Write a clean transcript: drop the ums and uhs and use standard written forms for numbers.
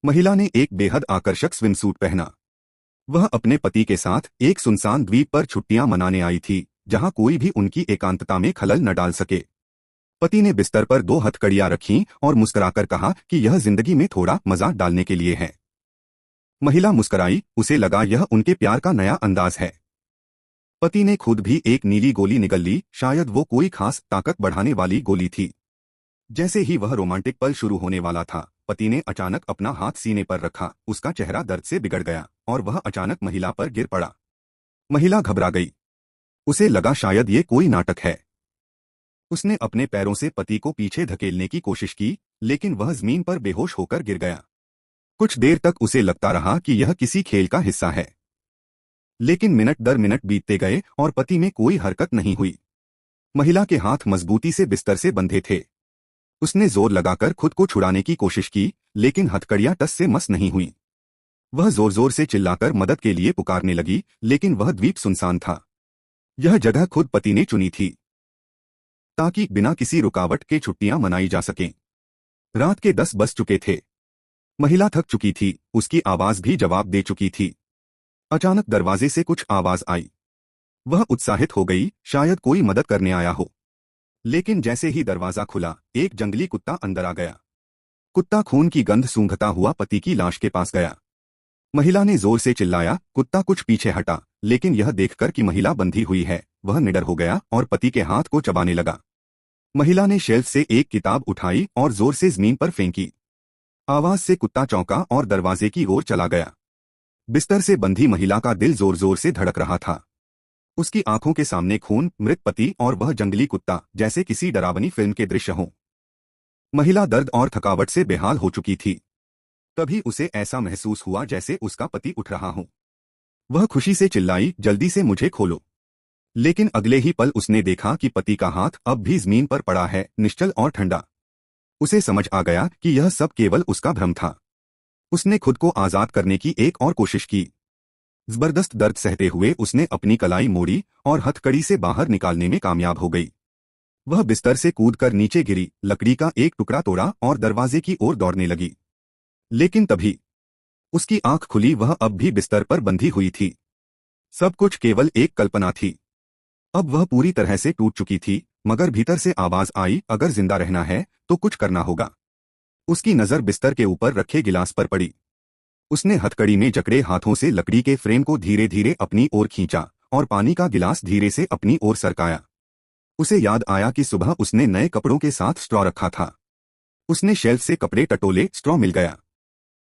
महिला ने एक बेहद आकर्षक स्विमसूट पहना। वह अपने पति के साथ एक सुनसान द्वीप पर छुट्टियां मनाने आई थी, जहां कोई भी उनकी एकांतता में खलल न डाल सके। पति ने बिस्तर पर 2 हथकड़ियां रखीं और मुस्कुराकर कहा कि यह जिंदगी में थोड़ा मजा डालने के लिए है। महिला मुस्कुराई, उसे लगा यह उनके प्यार का नया अंदाज है। पति ने खुद भी एक नीली गोली निगल ली, शायद वो कोई खास ताकत बढ़ाने वाली गोली थी। जैसे ही वह रोमांटिक पल शुरू होने वाला था, पति ने अचानक अपना हाथ सीने पर रखा। उसका चेहरा दर्द से बिगड़ गया और वह अचानक महिला पर गिर पड़ा। महिला घबरा गई। उसे लगा शायद ये कोई नाटक है। उसने अपने पैरों से पति को पीछे धकेलने की कोशिश की, लेकिन वह जमीन पर बेहोश होकर गिर गया। कुछ देर तक उसे लगता रहा कि यह किसी खेल का हिस्सा है, लेकिन मिनट दर मिनट बीतते गए और पति में कोई हरकत नहीं हुई। महिला के हाथ मजबूती से बिस्तर से बंधे थे। उसने जोर लगाकर खुद को छुड़ाने की कोशिश की, लेकिन हथकड़ियां टस से मस नहीं हुई। वह जोर जोर से चिल्लाकर मदद के लिए पुकारने लगी, लेकिन वह द्वीप सुनसान था। यह जगह खुद पति ने चुनी थी ताकि बिना किसी रुकावट के छुट्टियां मनाई जा सकें। रात के 10 बज चुके थे। महिला थक चुकी थी, उसकी आवाज भी जवाब दे चुकी थी। अचानक दरवाजे से कुछ आवाज आई। वह उत्साहित हो गई, शायद कोई मदद करने आया हो। लेकिन जैसे ही दरवाजा खुला, एक जंगली कुत्ता अंदर आ गया। कुत्ता खून की गंध सूंघता हुआ पति की लाश के पास गया। महिला ने जोर से चिल्लाया। कुत्ता कुछ पीछे हटा, लेकिन यह देखकर कि महिला बंधी हुई है, वह निडर हो गया और पति के हाथ को चबाने लगा। महिला ने शेल्फ से एक किताब उठाई और जोर से जमीन पर फेंकी। आवाज से कुत्ता चौंका और दरवाजे की ओर चला गया। बिस्तर से बंधी महिला का दिल जोर जोर से धड़क रहा था। उसकी आंखों के सामने खून, मृत पति और वह जंगली कुत्ता, जैसे किसी डरावनी फिल्म के दृश्य हों। महिला दर्द और थकावट से बेहाल हो चुकी थी। तभी उसे ऐसा महसूस हुआ जैसे उसका पति उठ रहा हो। वह खुशी से चिल्लाई, जल्दी से मुझे खोलो। लेकिन अगले ही पल उसने देखा कि पति का हाथ अब भी जमीन पर पड़ा है, निश्चल और ठंडा। उसे समझ आ गया कि यह सब केवल उसका भ्रम था। उसने खुद को आजाद करने की एक और कोशिश की। जबरदस्त दर्द सहते हुए उसने अपनी कलाई मोड़ी और हथकड़ी से बाहर निकालने में कामयाब हो गई। वह बिस्तर से कूदकर नीचे गिरी, लकड़ी का एक टुकड़ा तोड़ा और दरवाजे की ओर दौड़ने लगी। लेकिन तभी उसकी आंख खुली। वह अब भी बिस्तर पर बंधी हुई थी। सब कुछ केवल एक कल्पना थी। अब वह पूरी तरह से टूट चुकी थी, मगर भीतर से आवाज आई, अगर जिंदा रहना है तो कुछ करना होगा। उसकी नजर बिस्तर के ऊपर रखे गिलास पर पड़ी। उसने हथकड़ी में जकड़े हाथों से लकड़ी के फ्रेम को धीरे धीरे अपनी ओर खींचा और पानी का गिलास धीरे से अपनी ओर सरकाया। उसे याद आया कि सुबह उसने नए कपड़ों के साथ स्ट्रॉ रखा था। उसने शेल्फ से कपड़े टटोले, स्ट्रॉ मिल गया।